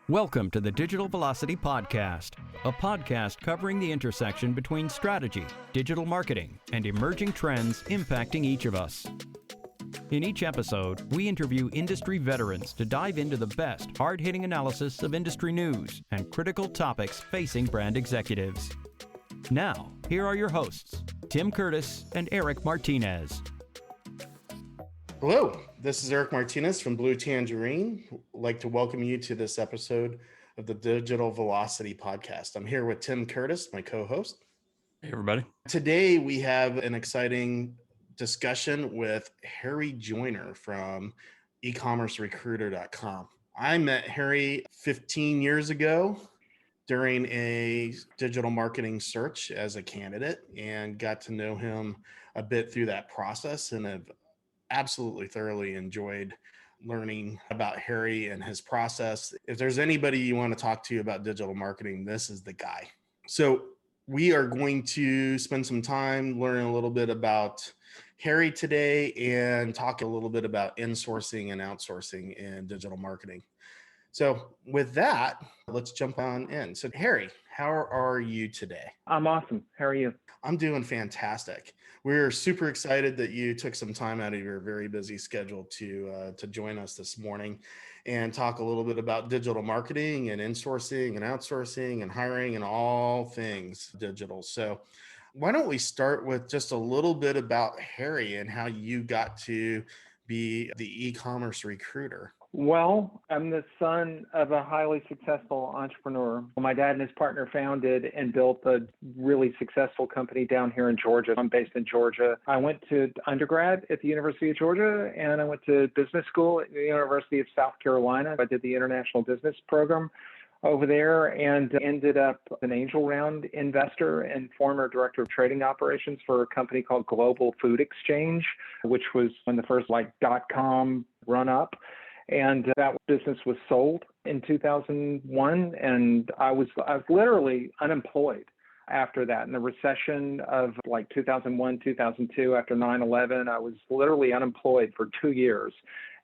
Welcome to the Digital Velocity Podcast, a podcast covering the intersection between strategy, digital marketing, and emerging trends impacting each of us. In each episode, we interview industry veterans to dive into the best, hard-hitting analysis of industry news and critical topics facing brand executives. Now, here are your hosts, Tim Curtis and Erik Martinez. Hello, this is Erik Martinez from Blue Tangerine. I'd like to welcome you to this episode of the Digital Velocity Podcast. I'm here with Tim Curtis, my co-host. Hey, everybody. Today, we have an exciting discussion with Harry Joyner from ecommercerecruiter.com. I met Harry 15 years ago during a digital marketing search as a candidate and got to know him a bit through that process and have absolutely thoroughly enjoyed learning about Harry and his process. If there's anybody you want to talk to about digital marketing, this is the guy. So we are going to spend some time learning a little bit about Harry today and talk a little bit about insourcing and outsourcing in digital marketing. So with that, let's jump on in. So Harry, how are you today? I'm awesome. How are you? I'm doing fantastic. We're super excited that you took some time out of your very busy schedule to join us this morning and talk a little bit about digital marketing and insourcing and outsourcing and hiring and all things digital. So why don't we start with just a little bit about Harry and how you got to be the e-commerce recruiter? Well, I'm the son of a highly successful entrepreneur. My dad and his partner founded and built a really successful company down here in Georgia. I'm based in Georgia. I went to undergrad at the University of Georgia, and I went to business school at the University of South Carolina. I did the international business program over there and ended up an angel round investor and former director of trading operations for a company called Global Food Exchange, which was when the first .com run up. And that business was sold in 2001, and I was literally unemployed after that. In the recession of 2001, 2002, after 9/11, I was literally unemployed for 2 years.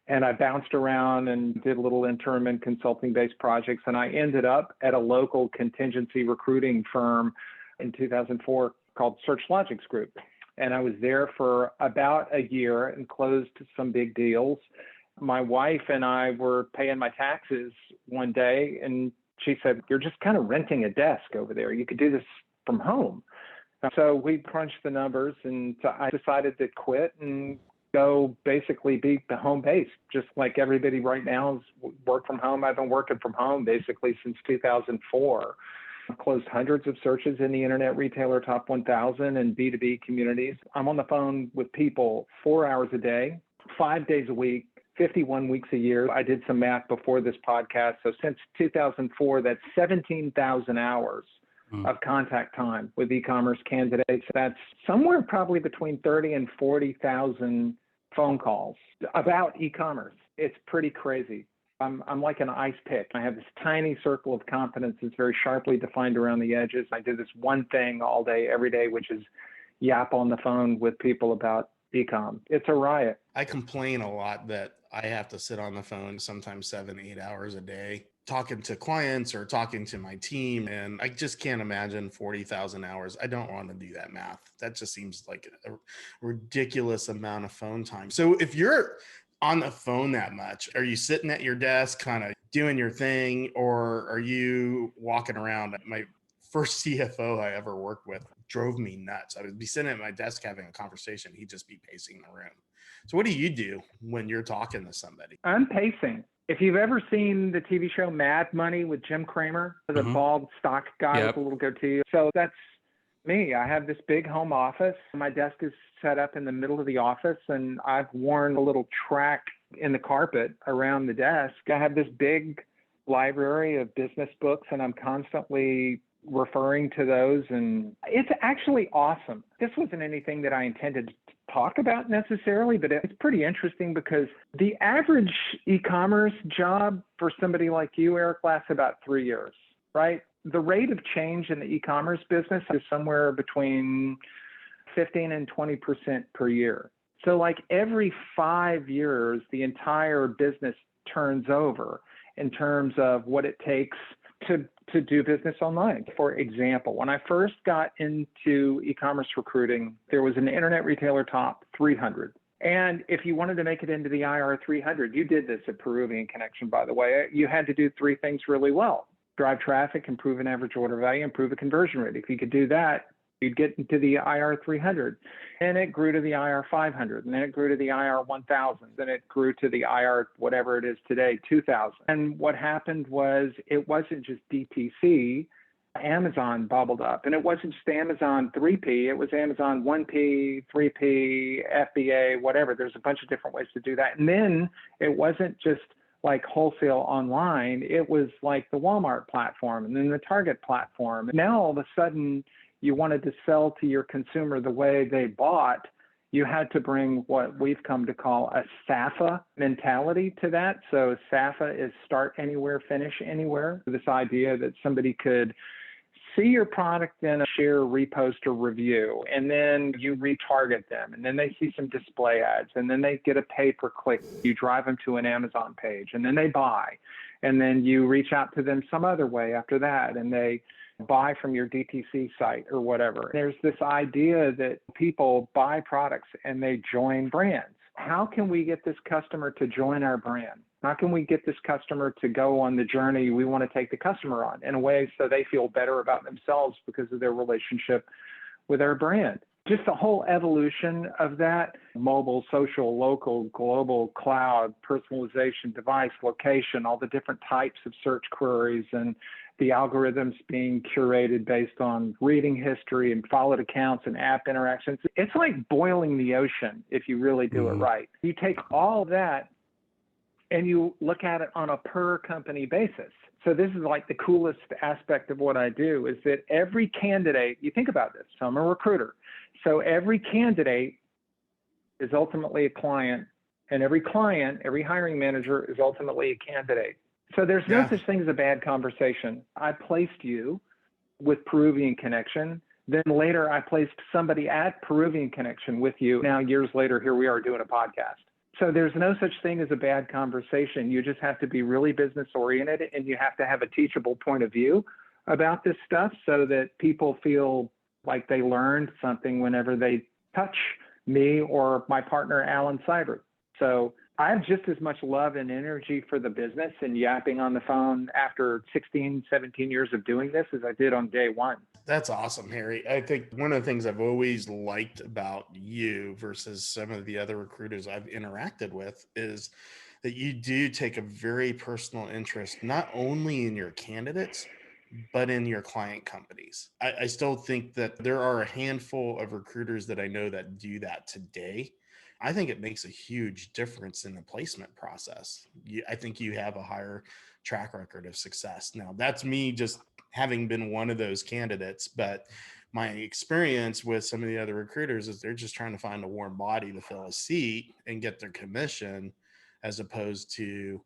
And I bounced around and did a little interim and consulting-based projects, and I ended up at a local contingency recruiting firm in 2004 called SearchLogix Group. And I was there for about a year and closed some big deals. My wife and I were paying my taxes one day, and she said, "You're just kind of renting a desk over there. You could do this from home." So we crunched the numbers, and so I decided to quit and go basically be the home base, just like everybody right now is work from home. I've been working from home basically since 2004. I've closed hundreds of searches in the Internet Retailer Top 1000 and B2B communities. I'm on the phone with people 4 hours a day, 5 days a week, 51 weeks a year. I did some math before this podcast. So since 2004, that's 17,000 hours of contact time with e-commerce candidates. That's somewhere probably between 30 and 40,000 phone calls about e-commerce. It's pretty crazy. I'm like an ice pick. I have this tiny circle of competence that's very sharply defined around the edges. I do this one thing all day, every day, which is yap on the phone with people about e-com. It's a riot. I complain a lot that I have to sit on the phone sometimes 7-8 hours a day talking to clients or talking to my team. And I just can't imagine 40,000 hours. I don't want to do that math. That just seems like a ridiculous amount of phone time. So if you're on the phone that much, are you sitting at your desk kind of doing your thing, or are you walking around? My first CFO I ever worked with drove me nuts. I would be sitting at my desk having a conversation. He'd just be pacing the room. So what do you do when you're talking to somebody? I'm pacing. If you've ever seen the TV show Mad Money with Jim Cramer, the bald stock guy with a little goatee. So that's me. I have this big home office. My desk is set up in the middle of the office, and I've worn a little track in the carpet around the desk. I have this big library of business books, and I'm constantly referring to those, and it's actually awesome. This wasn't anything that I intended to talk about necessarily, but it's pretty interesting because the average e-commerce job for somebody like you, Erik, lasts about 3 years, right? The rate of change in the e-commerce business is somewhere between 15 and 20% per year. So like every 5 years, the entire business turns over. in terms of what it takes to do business online. For example, when I first got into e-commerce recruiting, there was an internet retailer top 300. And if you wanted to make it into the IR 300, you did this at Peruvian Connection, by the way, you had to do three things really well: drive traffic, improve an average order value, improve a conversion rate. If you could do that, you'd get into the IR 300. And it grew to the IR 500, and then it grew to the IR 1000, then it grew to the IR, whatever it is today, 2000. And what happened was it wasn't just DTC. Amazon bubbled up, and it wasn't just Amazon 3P, it was Amazon 1P, 3P, FBA, whatever. There's a bunch of different ways to do that. And then it wasn't just like wholesale online, it was like the Walmart platform and then the Target platform. Now all of a sudden you wanted to sell to your consumer the way they bought, you had to bring what we've come to call a SAFA mentality to that. So SAFA is start anywhere, finish anywhere. This idea that somebody could see your product in a share, repost, or review, and then you retarget them, and then they see some display ads, and then they get a pay-per-click. You drive them to an Amazon page, and then they buy, and then you reach out to them some other way after that, and they buy from your DTC site or whatever. There's this idea that people buy products and they join brands. How can we get this customer to join our brand? How can we get this customer to go on the journey we want to take the customer on in a way so they feel better about themselves because of their relationship with our brand? Just the whole evolution of that: mobile, social, local, global, cloud, personalization, device, location, all the different types of search queries, and the algorithms being curated based on reading history and followed accounts and app interactions. It's like boiling the ocean if you really do it right. You take all that and you look at it on a per company basis. So this is like the coolest aspect of what I do, is that every candidate, you think about this, so I'm a recruiter. So every candidate is ultimately a client, and every client, every hiring manager is ultimately a candidate. So there's no such thing as a bad conversation. I placed you with Peruvian Connection. Then later I placed somebody at Peruvian Connection with you. Now, years later, here we are doing a podcast. So there's no such thing as a bad conversation. You just have to be really business oriented, and you have to have a teachable point of view about this stuff so that people feel like they learned something whenever they touch me or my partner, Alan Seibert. So I have just as much love and energy for the business and yapping on the phone after 16, 17 years of doing this as I did on day one. That's awesome, Harry. I think one of the things I've always liked about you versus some of the other recruiters I've interacted with is that you do take a very personal interest, not only in your candidates, but in your client companies. I still think that there are a handful of recruiters that I know that do that today. I think it makes a huge difference in the placement process. I think you have a higher track record of success. Now, that's me just having been one of those candidates, but my experience with some of the other recruiters is they're just trying to find a warm body to fill a seat and get their commission, as opposed to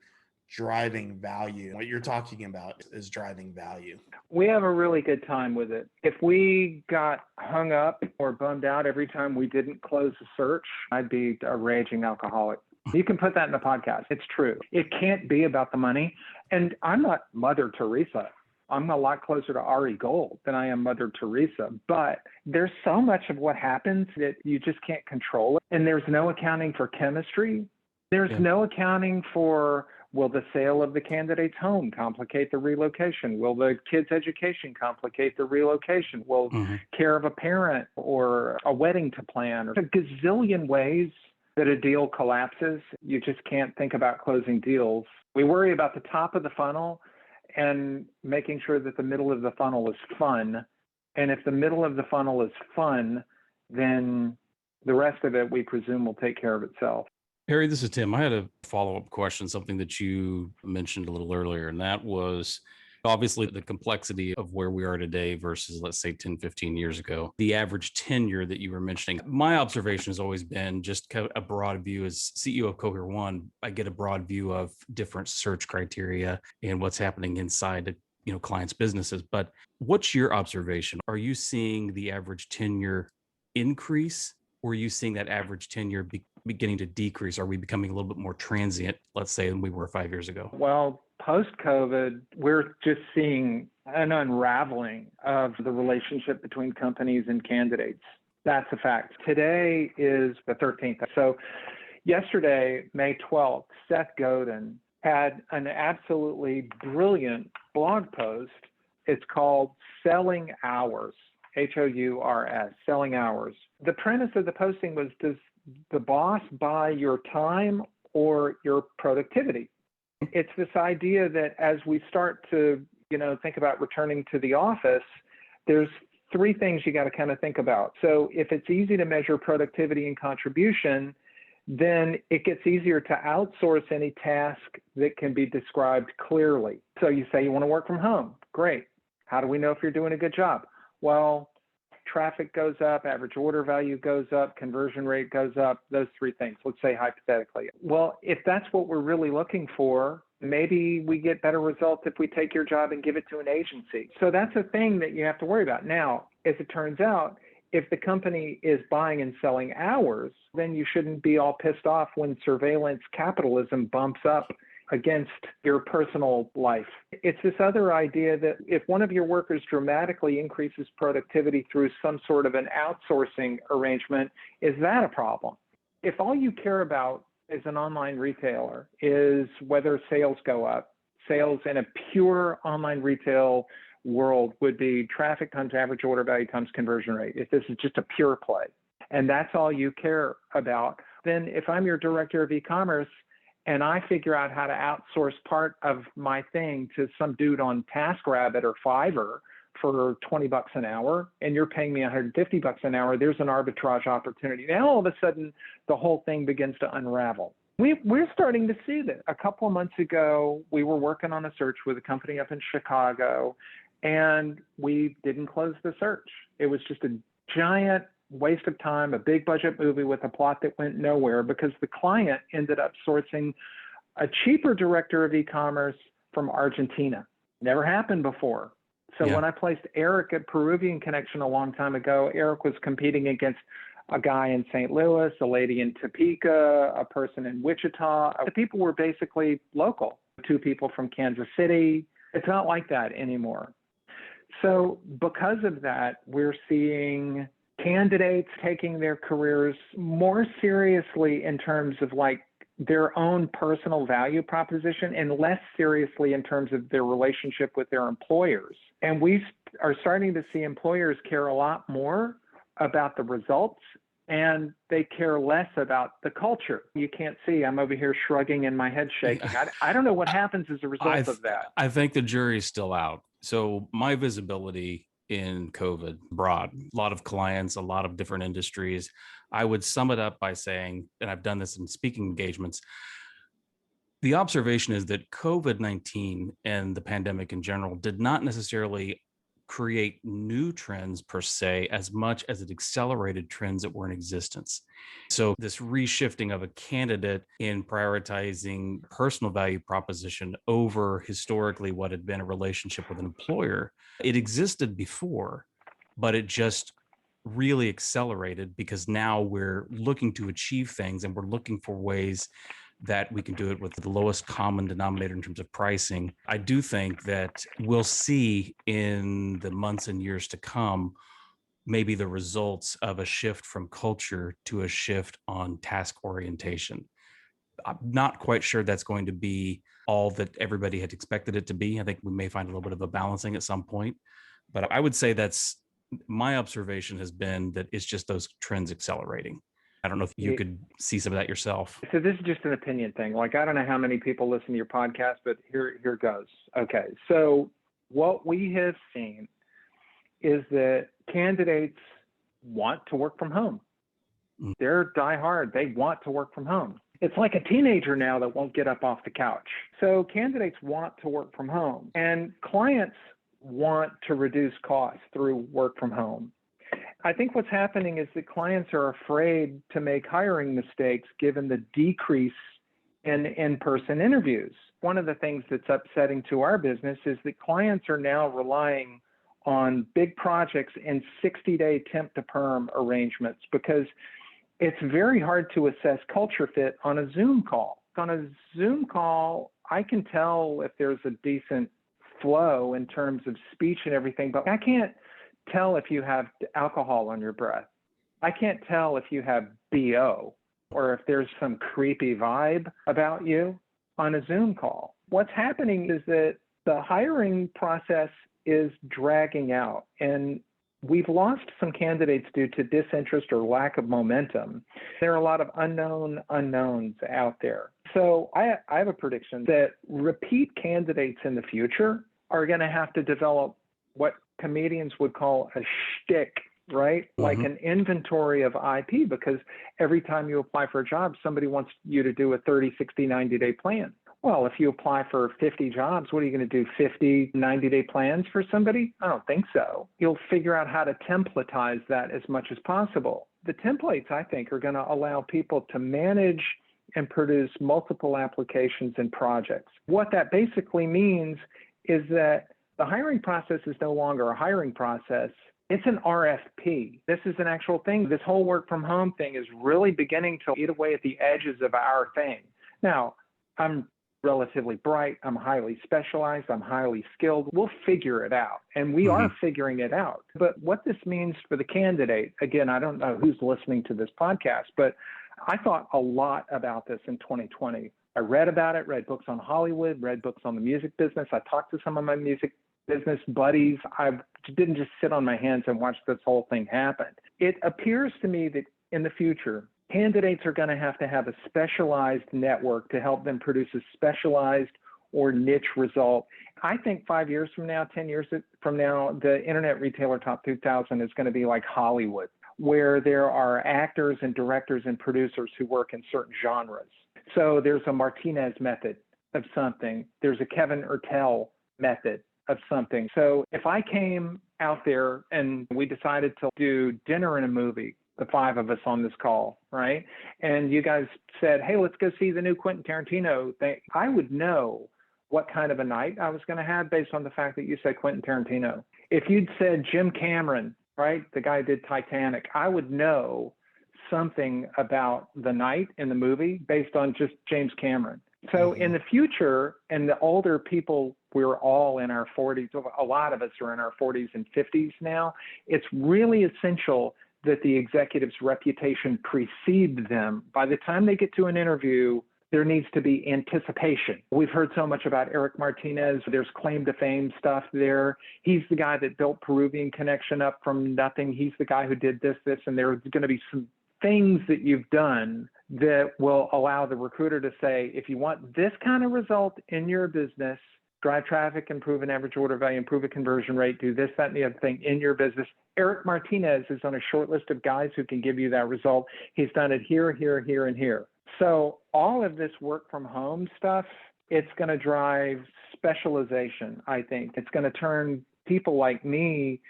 driving value. What you're talking about is driving value. We have a really good time with it. If we got hung up or bummed out every time we didn't close a search, I'd be a raging alcoholic. You can put that in the podcast. It's true. It can't be about the money. And I'm not Mother Teresa. I'm a lot closer to Ari Gold than I am Mother Teresa. But there's so much of what happens that you just can't control it. And there's no accounting for chemistry. There's no accounting for, will the sale of the candidate's home complicate the relocation? Will the kid's education complicate the relocation? Will care of a parent or a wedding to plan, or a gazillion ways that a deal collapses? You just can't think about closing deals. We worry about the top of the funnel and making sure that the middle of the funnel is fun. And if the middle of the funnel is fun, then the rest of it, we presume, will take care of itself. Harry, this is Tim. I had a follow-up question, something that you mentioned a little earlier, and that was obviously the complexity of where we are today versus, let's say, 10, 15 years ago. The average tenure that you were mentioning, my observation has always been just a broad view. As CEO of Cohere One, I get a broad view of different search criteria and what's happening inside clients' businesses. But what's your observation? Are you seeing the average tenure increase, or are you seeing that average tenure beginning to decrease? Are we becoming a little bit more transient, let's say, than we were 5 years ago? Well, post-COVID, we're just seeing an unraveling of the relationship between companies and candidates. That's a fact. Today is the 13th. So yesterday, May 12th, Seth Godin had an absolutely brilliant blog post. It's called Selling Hours, Hours, Selling Hours. The premise of the posting was, does the boss buy your time or your productivity? It's this idea that as we start to, think about returning to the office, there's three things you got to kind of think about. So if it's easy to measure productivity and contribution, then it gets easier to outsource any task that can be described clearly. So you say you want to work from home. Great. How do we know if you're doing a good job? Well, traffic goes up, average order value goes up, conversion rate goes up, those three things, let's say hypothetically. Well, if that's what we're really looking for, maybe we get better results if we take your job and give it to an agency. So that's a thing that you have to worry about. Now, as it turns out, if the company is buying and selling hours, then you shouldn't be all pissed off when surveillance capitalism bumps up against your personal life. It's this other idea that if one of your workers dramatically increases productivity through some sort of an outsourcing arrangement, is that a problem? If all you care about as an online retailer is whether sales go up, sales in a pure online retail world would be traffic times average order value times conversion rate. If this is just a pure play, and that's all you care about, then if I'm your director of e-commerce and I figure out how to outsource part of my thing to some dude on TaskRabbit or Fiverr for $20 an hour, and you're paying me $150 an hour, there's an arbitrage opportunity. Now, all of a sudden, the whole thing begins to unravel. We're starting to see that. A couple of months ago, we were working on a search with a company up in Chicago, and we didn't close the search. It was just a giant waste of time, a big budget movie with a plot that went nowhere because the client ended up sourcing a cheaper director of e-commerce from Argentina. Never happened before. So when I placed Erik at Peruvian Connection a long time ago, Erik was competing against a guy in St. Louis, a lady in Topeka, a person in Wichita. The people were basically local, 2 people from Kansas City. It's not like that anymore. So because of that, we're seeing candidates taking their careers more seriously in terms of like their own personal value proposition and less seriously in terms of their relationship with their employers. And we are starting to see employers care a lot more about the results, and they care less about the culture. You can't see, I'm over here shrugging and my head shaking. I don't know what happens as a result of that. I think the jury's still out. So my visibility in COVID broad, a lot of clients, a lot of different industries. I would sum it up by saying, and I've done this in speaking engagements, the observation is that COVID-19 and the pandemic in general did not necessarily create new trends per se, as much as it accelerated trends that were in existence. So this reshifting of a candidate in prioritizing personal value proposition over historically what had been a relationship with an employer, it existed before, but it just really accelerated because now we're looking to achieve things and we're looking for ways that we can do it with the lowest common denominator in terms of pricing. I do think that we'll see in the months and years to come, maybe the results of a shift from culture to a shift on task orientation. I'm not quite sure that's going to be all that everybody had expected it to be. I think we may find a little bit of a balancing at some point, but I would say that's my observation has been that it's just those trends accelerating. I don't know if you could see some of that yourself. So this is just an opinion thing. Like, I don't know how many people listen to your podcast, but here goes. Okay. So what we have seen is that candidates want to work from home. They're diehard. They want to work from home. It's like a teenager now that won't get up off the couch. So candidates want to work from home, and clients want to reduce costs through work from home. I think what's happening is that clients are afraid to make hiring mistakes given the decrease in in-person interviews. One of the things that's upsetting to our business is that clients are now relying on big projects and 60-day temp to perm arrangements, because It's very hard to assess culture fit on a Zoom call. On a Zoom call, I can tell if there's a decent flow in terms of speech and everything, but I can't tell if you have alcohol on your breath. I can't tell if you have BO or if there's some creepy vibe about you on a Zoom call. What's happening is that the hiring process is dragging out, and we've lost some candidates due to disinterest or lack of momentum. There are a lot of unknowns out there. So I have a prediction that repeat candidates in the future are going to have to develop what comedians would call a shtick, right? Like an inventory of IP, because every time you apply for a job, somebody wants you to do a 30, 60, 90-day plan. Well, if you apply for 50 jobs, what are you going to do, 50 90-day plans for somebody? I don't think so. You'll figure out how to templatize that as much as possible. The templates, I think, are going to allow people to manage and produce multiple applications and projects. What that basically means is that the hiring process is no longer a hiring process. It's an RFP. This is an actual thing. This whole work from home thing is really beginning to eat away at the edges of our thing. Now, I'm relatively bright, I'm highly specialized, I'm highly skilled. We'll figure it out, and we are figuring it out. But what this means for the candidate, again, I don't know who's listening to this podcast, but I thought a lot about this in 2020. I read about it, read books on Hollywood, read books on the music business. I talked to some of my music business buddies. I didn't just sit on my hands and watch this whole thing happen. It appears to me that in the future, candidates are going to have a specialized network to help them produce a specialized or niche result. I think 5 years from now, 10 years from now, the Internet Retailer Top 2000 is going to be like Hollywood, where there are actors and directors and producers who work in certain genres. So there's a Martinez method of something. There's a Kevin Ertel method of something. So if I came out there and we decided to do dinner and a movie, the five of us on this call, right? And you guys said, hey, let's go see the new Quentin Tarantino thing. I would know what kind of a night I was going to have based on the fact that you said Quentin Tarantino. If you'd said Jim Cameron, right, the guy who did Titanic, I would know something about the night in the movie based on just James Cameron. So in the future, and the older people, we're all in our 40s, a lot of us are in our 40s and 50s now, it's really essential that the executive's reputation precede them. By the time they get to an interview, there needs to be anticipation. We've heard so much about Erik Martinez. There's claim to fame stuff there. He's the guy that built Peruvian Connection up from nothing. He's the guy who did this, and there's going to be some things that you've done that will allow the recruiter to say, if you want this kind of result in your business, drive traffic, improve an average order value, improve a conversion rate, do this, that, and the other thing in your business. Erik Martinez is on a short list of guys who can give you that result. He's done it here, here, here, and here. So all of this work from home stuff, it's going to drive specialization, I think. It's going to turn people like me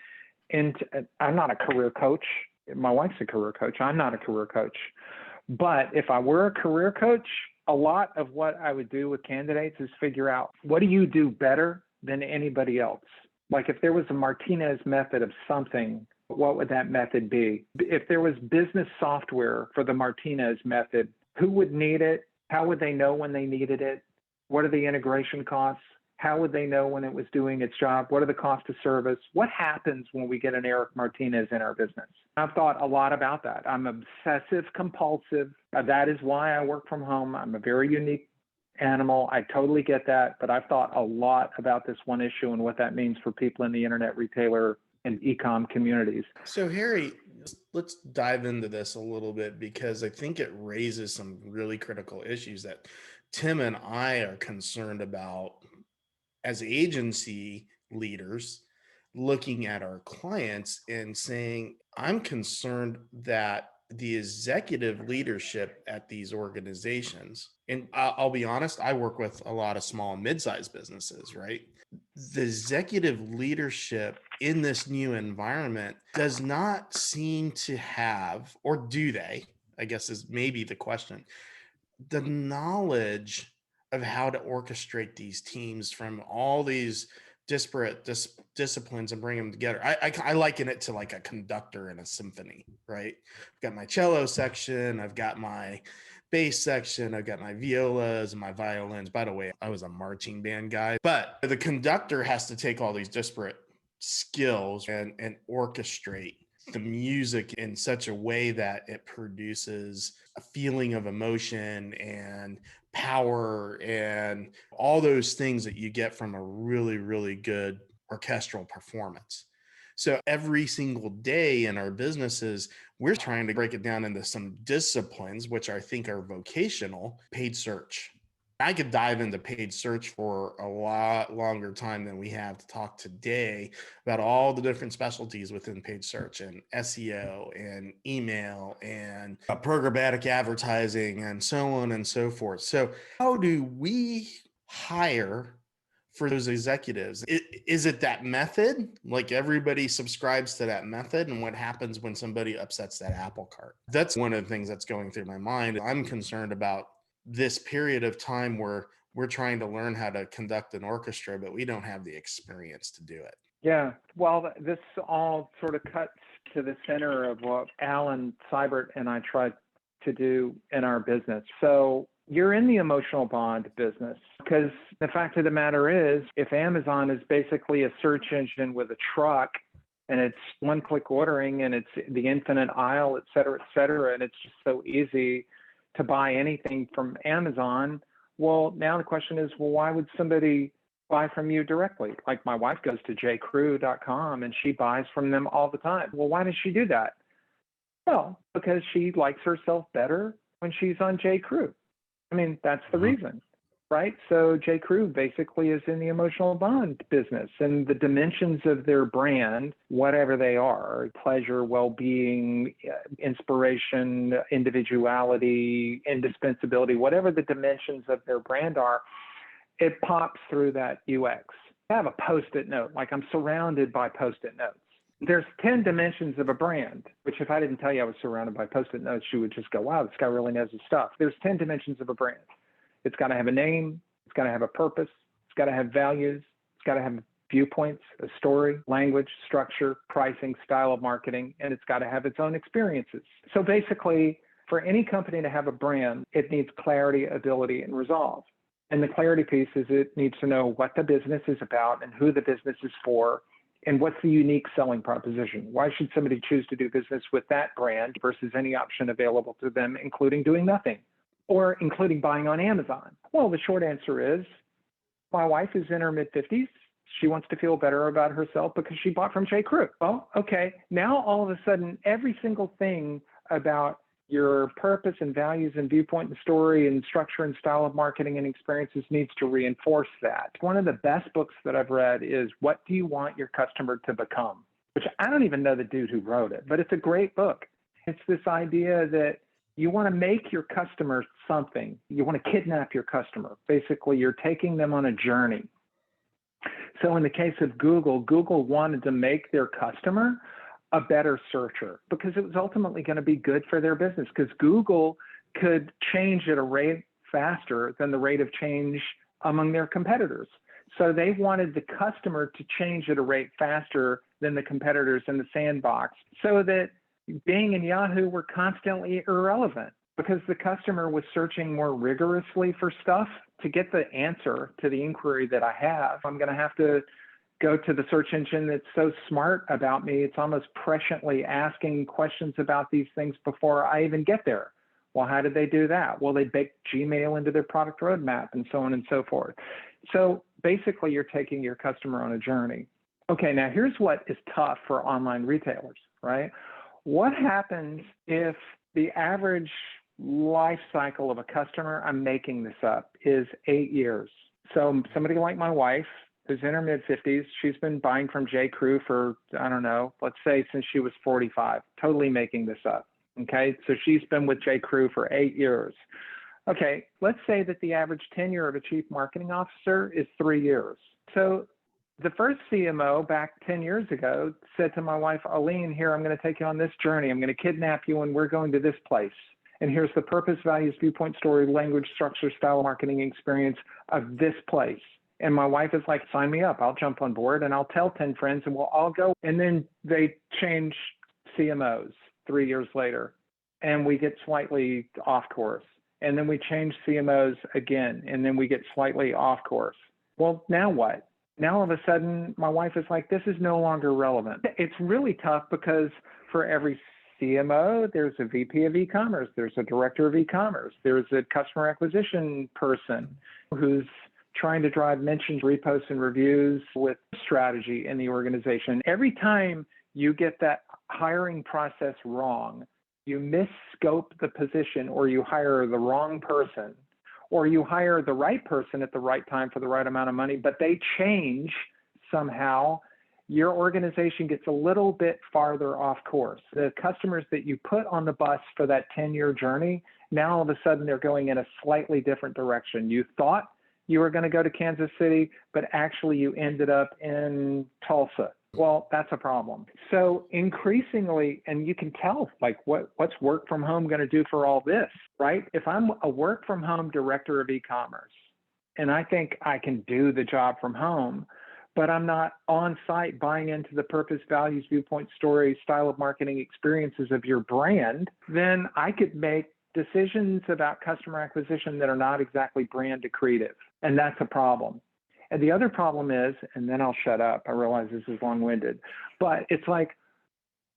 into, I'm not a career coach. My wife's a career coach. I'm not a career coach. But if I were a career coach, a lot of what I would do with candidates is figure out, what do you do better than anybody else? Like if there was a Martinez method of something, what would that method be? If there was business software for the Martinez method, who would need it? How would they know when they needed it? What are the integration costs? How would they know when it was doing its job? What are the costs of service? What happens when we get an Erik Martinez in our business? I've thought a lot about that. I'm obsessive compulsive. That is why I work from home. I'm a very unique animal. I totally get that. But I've thought a lot about this one issue and what that means for people in the internet retailer and e-com communities. So Harry, let's dive into this a little bit, because I think it raises some really critical issues that Tim and I are concerned about as agency leaders, looking at our clients and saying, I'm concerned that the executive leadership at these organizations, and I'll be honest, I work with a lot of small and mid-sized businesses, right? The executive leadership in this new environment does not seem to have, or do they, I guess is maybe the question, the knowledge of how to orchestrate these teams from all these disparate disciplines and bring them together. I liken it to like a conductor in a symphony, right? I've got my cello section, I've got my bass section, I've got my violas and my violins. By the way, I was a marching band guy, but the conductor has to take all these disparate skills and orchestrate the music in such a way that it produces a feeling of emotion and power and all those things that you get from a really, really good orchestral performance. So every single day in our businesses, we're trying to break it down into some disciplines, which I think are vocational. Paid search. I could dive into paid search for a lot longer time than we have to talk today about all the different specialties within paid search and SEO and email and programmatic advertising and so on and so forth. So how do we hire for those executives? Is it that method? Like everybody subscribes to that method, and what happens when somebody upsets that apple cart? That's one of the things that's going through my mind. I'm concerned about this period of time where we're trying to learn how to conduct an orchestra, but we don't have the experience to do it. Yeah, well, this all sort of cuts to the center of what Alan Seibert and I tried to do in our business. So you're in the emotional bond business because the fact of the matter is, if Amazon is basically a search engine with a truck and it's one-click ordering and it's the infinite aisle, et cetera, and it's just so easy to buy anything from Amazon, well, now the question is, well, why would somebody buy from you directly? Like my wife goes to jcrew.com and she buys from them all the time. Well, why does she do that? Well, because she likes herself better when she's on J.Crew. I mean, that's the reason, right? So J.Crew basically is in the emotional bond business, and the dimensions of their brand, whatever they are, pleasure, well-being, inspiration, individuality, indispensability, whatever the dimensions of their brand are, it pops through that UX. I have a Post-it note, like I'm surrounded by Post-it notes. There's 10 dimensions of a brand, which if I didn't tell you I was surrounded by Post-it notes, you would just go, wow, this guy really knows his stuff. There's 10 dimensions of a brand. It's got to have a name. It's got to have a purpose. It's got to have values. It's got to have viewpoints, a story, language, structure, pricing, style of marketing, and it's got to have its own experiences. So basically, for any company to have a brand, it needs clarity, ability, and resolve. And the clarity piece is it needs to know what the business is about and who the business is for, and what's the unique selling proposition. Why should somebody choose to do business with that brand versus any option available to them, including doing nothing, or including buying on Amazon? Well, the short answer is my wife is in her mid-50s. She wants to feel better about herself because she bought from J.Crew. Well, okay, now all of a sudden, every single thing about your purpose and values and viewpoint and story and structure and style of marketing and experiences needs to reinforce that. One of the best books that I've read is What Do You Want Your Customer to Become? Which I don't even know the dude who wrote it, but it's a great book. It's this idea that you want to make your customer something. You want to kidnap your customer. Basically, you're taking them on a journey. So in the case of Google, Google wanted to make their customer a better searcher because it was ultimately going to be good for their business, because Google could change at a rate faster than the rate of change among their competitors. So they wanted the customer to change at a rate faster than the competitors in the sandbox so that Bing and Yahoo were constantly irrelevant because the customer was searching more rigorously for stuff. To get the answer to the inquiry that I have, I'm going to have to go to the search engine that's so smart about me. It's almost presciently asking questions about these things before I even get there. Well, how did they do that? Well, they baked Gmail into their product roadmap and so on and so forth. So basically, you're taking your customer on a journey. Okay, now here's what is tough for online retailers, right? What happens if the average life cycle of a customer, I'm making this up, is 8 years? So somebody like my wife, who's in her mid-50s, she's been buying from J.Crew for, I don't know, let's say since she was 45, totally making this up, okay? So she's been with J.Crew for 8 years. Okay, let's say that the average tenure of a chief marketing officer is 3 years. So the first CMO back 10 years ago said to my wife, Aline, here, I'm going to take you on this journey. I'm going to kidnap you and we're going to this place. And here's the purpose, values, viewpoint, story, language, structure, style, marketing experience of this place. And my wife is like, sign me up. I'll jump on board and I'll tell 10 friends and we'll all go. And then they change CMOs 3 years later and we get slightly off course. And then we change CMOs again and then we get slightly off course. Well, now what? Now all of a sudden, my wife is like, this is no longer relevant. It's really tough because for every CMO, there's a VP of e-commerce, there's a director of e-commerce, there's a customer acquisition person who's trying to drive mentions, reposts, and reviews with strategy in the organization. Every time you get that hiring process wrong, you misscope the position or you hire the wrong person, or you hire the right person at the right time for the right amount of money, but they change somehow, your organization gets a little bit farther off course. The customers that you put on the bus for that 10-year journey, now all of a sudden they're going in a slightly different direction. You thought you were going to go to Kansas City, but actually you ended up in Tulsa. Well, that's a problem. So increasingly, and you can tell, like, what's work from home going to do for all this, right? If I'm a work from home director of e-commerce, and I think I can do the job from home, but I'm not on site buying into the purpose, values, viewpoint, story, style of marketing experiences of your brand, then I could make decisions about customer acquisition that are not exactly brand accretive. And that's a problem. And the other problem is, and then I'll shut up, I realize this is long-winded, but it's like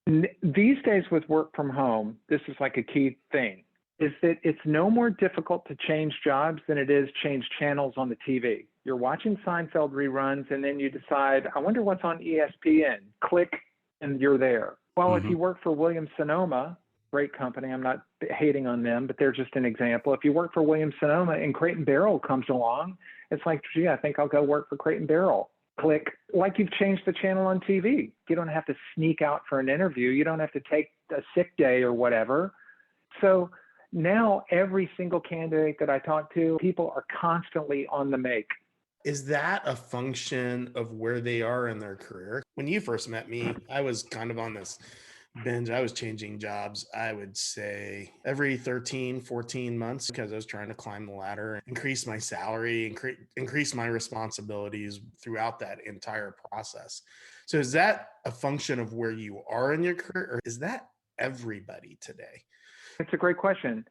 these days with work from home, this is like a key thing, is that it's no more difficult to change jobs than it is change channels on the TV. You're watching Seinfeld reruns and then you decide, I wonder what's on ESPN. Click and you're there. Well, if you work for Williams-Sonoma, great company, I'm not hating on them, but they're just an example. If you work for Williams-Sonoma and Crate and Barrel comes along, it's like, gee, I think I'll go work for Crate and Barrel. Click, like you've changed the channel on TV. You don't have to sneak out for an interview. You don't have to take a sick day or whatever. So now every single candidate that I talk to, people are constantly on the make. Is that a function of where they are in their career? When you first met me, I was kind of on this binge. I was changing jobs, I would say every 13, 14 months because I was trying to climb the ladder, increase my salary, increase my responsibilities throughout that entire process. So is that a function of where you are in your career, or is that everybody today? It's a great question.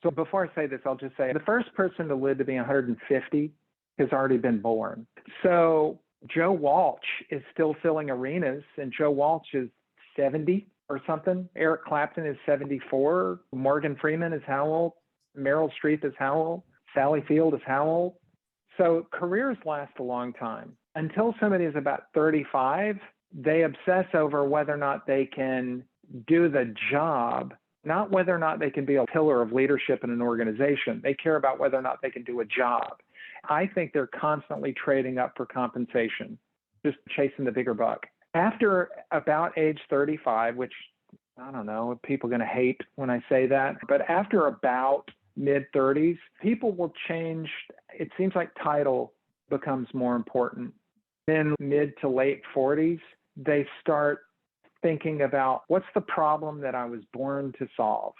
So before I say this, I'll just say the first person to live to be 150 has already been born. So Joe Walsh is still filling arenas, and Joe Walsh is 70 or something. Eric Clapton is 74. Morgan Freeman is how old? Meryl Streep is how old? Sally Field is how old? So careers last a long time. Until somebody is about 35, they obsess over whether or not they can do the job, not whether or not they can be a pillar of leadership in an organization. They care about whether or not they can do a job. I think they're constantly trading up for compensation, just chasing the bigger buck. After about age 35, which I don't know, people are going to hate when I say that, but after about mid-30s, people will change. It seems like title becomes more important. Then mid to late 40s, they start thinking about what's the problem that I was born to solve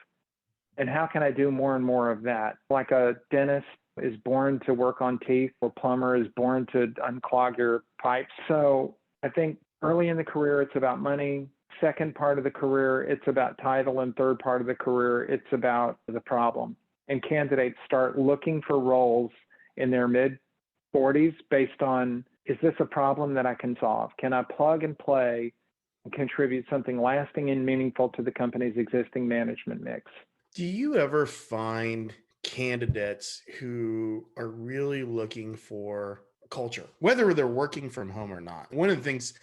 and how can I do more and more of that? Like a dentist is born to work on teeth, or plumber is born to unclog your pipes. So I think early in the career, it's about money. Second part of the career, it's about title. And third part of the career, it's about the problem. And candidates start looking for roles in their mid-40s based on, is this a problem that I can solve? Can I plug and play and contribute something lasting and meaningful to the company's existing management mix? Do you ever find candidates who are really looking for culture, whether they're working from home or not? One of the things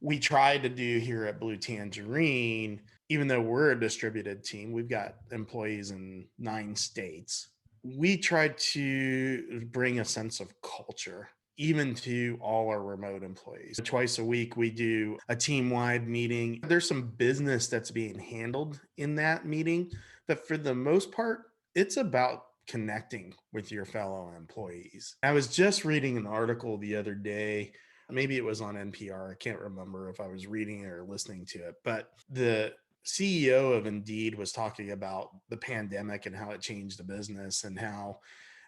we try to do here at Blue Tangerine, even though we're a distributed team, we've got employees in 9 states. We try to bring a sense of culture even to all our remote employees. Twice a week, we do a team-wide meeting. There's some business that's being handled in that meeting, but for the most part, it's about connecting with your fellow employees. I was just reading an article the other day. Maybe it was on NPR. I can't remember if I was reading it or listening to it, but the CEO of Indeed was talking about the pandemic and how it changed the business and how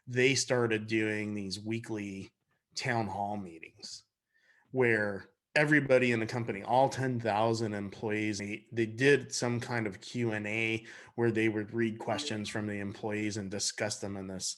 they started doing these weekly town hall meetings where everybody in the company, all 10,000 employees, they did some kind of Q&A where they would read questions from the employees and discuss them in this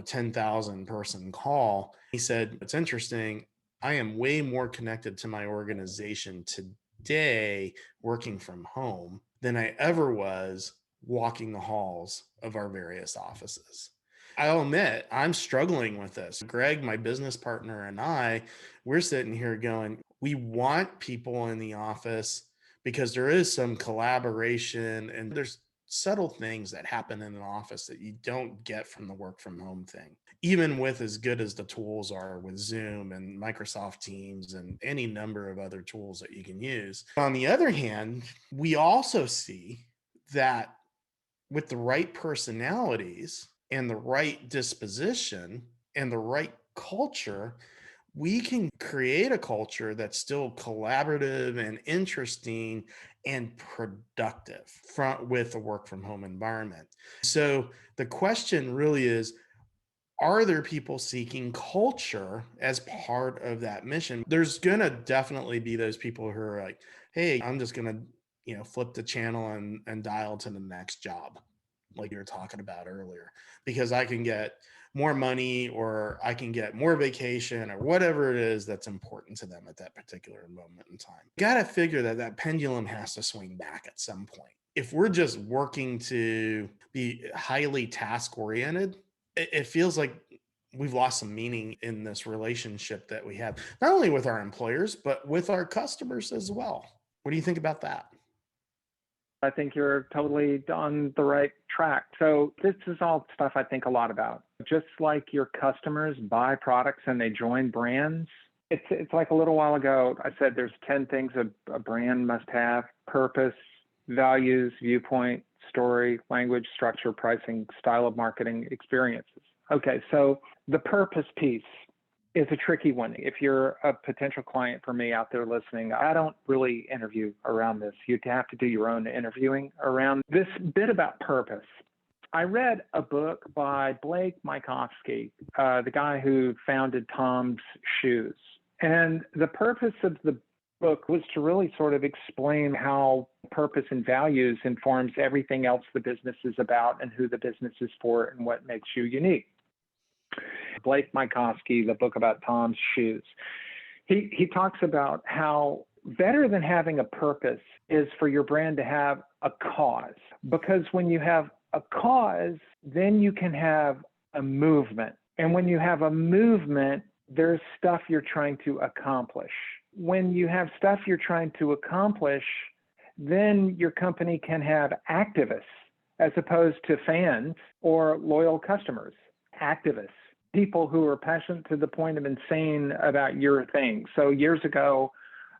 10,000 person call. He said, it's interesting. I am way more connected to my organization today working from home than I ever was walking the halls of our various offices. I'll admit, I'm struggling with this. Greg, my business partner, and we're sitting here going, we want people in the office because there is some collaboration and there's subtle things that happen in an office that you don't get from the work from home thing, even with as good as the tools are with Zoom and Microsoft Teams and any number of other tools that you can use. On the other hand, we also see that with the right personalities and the right disposition and the right culture, we can create a culture that's still collaborative and interesting and productive with a work from home environment. So the question really is, are there people seeking culture as part of that mission? There's going to definitely be those people who are like, hey, I'm just going to, flip the channel and dial to the next job, like you were talking about earlier, because I can get more money or I can get more vacation or whatever it is that's important to them at that particular moment in time. Got to figure that pendulum has to swing back at some point. If we're just working to be highly task oriented, it feels like we've lost some meaning in this relationship that we have, not only with our employers, but with our customers as well. What do you think about that? I think you're totally on the right track. So this is all stuff I think a lot about. Just like your customers buy products and they join brands, it's like a little while ago, I said there's 10 things a brand must have: purpose, values, viewpoint, story, language, structure, pricing, style of marketing, experiences. Okay, so the purpose piece is a tricky one. If you're a potential client for me out there listening, I don't really interview around this. You'd have to do your own interviewing around this bit about purpose. I read a book by Blake Mycoskie, the guy who founded Tom's Shoes. And the purpose of the book was to really sort of explain how purpose and values informs everything else the business is about and who the business is for and what makes you unique. Blake Mycoskie, the book about Tom's Shoes, he talks about how better than having a purpose is for your brand to have a cause. Because when you have a cause, then you can have a movement. And when you have a movement, there's stuff you're trying to accomplish. When you have stuff you're trying to accomplish, then your company can have activists as opposed to fans or loyal customers. Activists, people who are passionate to the point of insane about your thing. So years ago,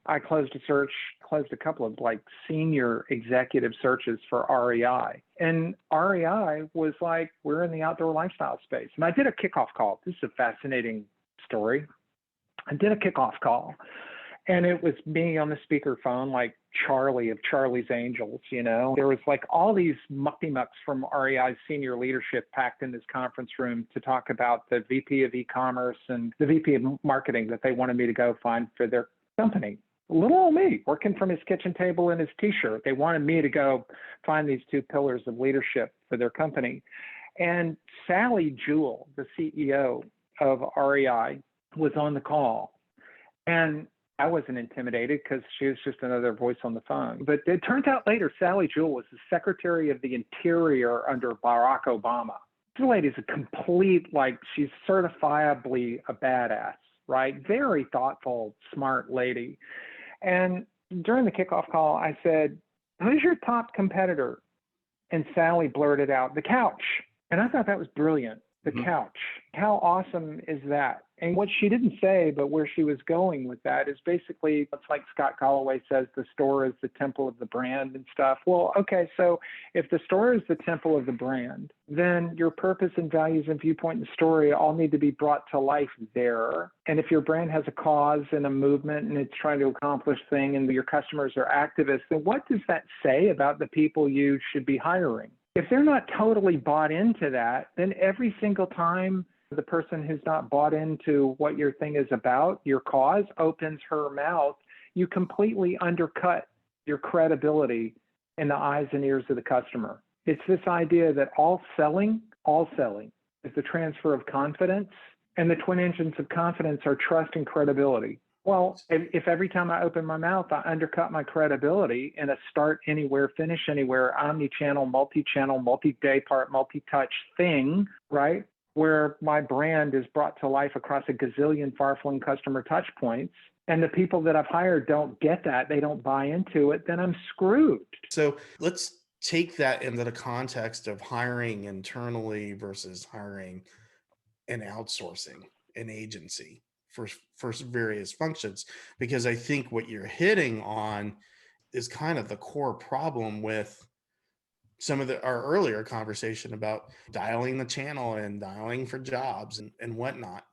I closed a couple of like senior executive searches for REI. And REI was like, we're in the outdoor lifestyle space. And I did a kickoff call. This is a fascinating story. I did a kickoff call. And it was me on the speakerphone, like Charlie of Charlie's Angels, There was like all these mucky-mucks from REI's senior leadership packed in this conference room to talk about the VP of Ecommerce and the VP of Marketing that they wanted me to go find for their company. Little old me, working from his kitchen table in his T-shirt. They wanted me to go find these two pillars of leadership for their company. And Sally Jewell, the CEO of REI, was on the call. And I wasn't intimidated because she was just another voice on the phone. But it turned out later, Sally Jewell was the Secretary of the Interior under Barack Obama. This lady's a complete, she's certifiably a badass, right? Very thoughtful, smart lady. And during the kickoff call, I said, who's your top competitor? And Sally blurted out, the couch. And I thought that was brilliant. The couch. How awesome is that? And what she didn't say, but where she was going with that is basically, it's like Scott Galloway says, the store is the temple of the brand and stuff. Well, okay, so if the store is the temple of the brand, then your purpose and values and viewpoint and story all need to be brought to life there. And if your brand has a cause and a movement and it's trying to accomplish things and your customers are activists, then what does that say about the people you should be hiring? If they're not totally bought into that, then every single time The person who's not bought into what your thing is about, your cause, opens her mouth, you completely undercut your credibility in the eyes and ears of the customer. It's this idea that all selling is the transfer of confidence, and the twin engines of confidence are trust and credibility. Well, if every time I open my mouth, I undercut my credibility in a start anywhere, finish anywhere, omni-channel, multi-channel, multi-day part, multi-touch thing, right? Where my brand is brought to life across a gazillion far-flung customer touch points, and the people that I've hired don't get that, they don't buy into it, then I'm screwed. So let's take that into the context of hiring internally versus hiring and outsourcing an agency for various functions, because I think what you're hitting on is kind of the core problem with some of our earlier conversation about dialing the channel and dialing for jobs and whatnot.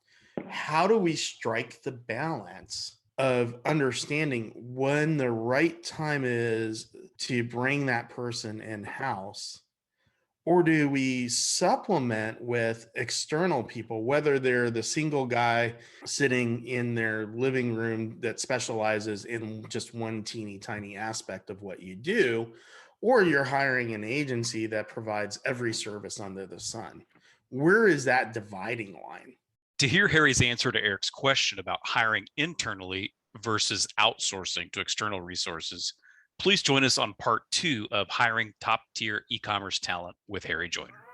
How do we strike the balance of understanding when the right time is to bring that person in-house? Or do we supplement with external people, whether they're the single guy sitting in their living room that specializes in just one teeny tiny aspect of what you do, or you're hiring an agency that provides every service under the sun? Where is that dividing line? To hear Harry's answer to Erik's question about hiring internally versus outsourcing to external resources, please join us on part 2 of Hiring Top-Tier E-Commerce Talent with Harry Joyner.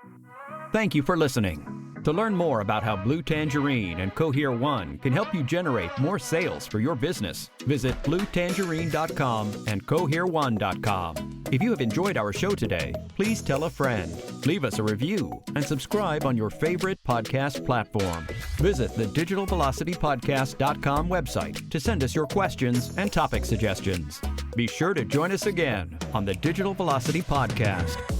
Thank you for listening. To learn more about how Blue Tangerine and Cohere One can help you generate more sales for your business, visit bluetangerine.com and cohere1.com. If you have enjoyed our show today, please tell a friend, leave us a review, and subscribe on your favorite podcast platform. Visit the digitalvelocitypodcast.com website to send us your questions and topic suggestions. Be sure to join us again on the Digital Velocity Podcast.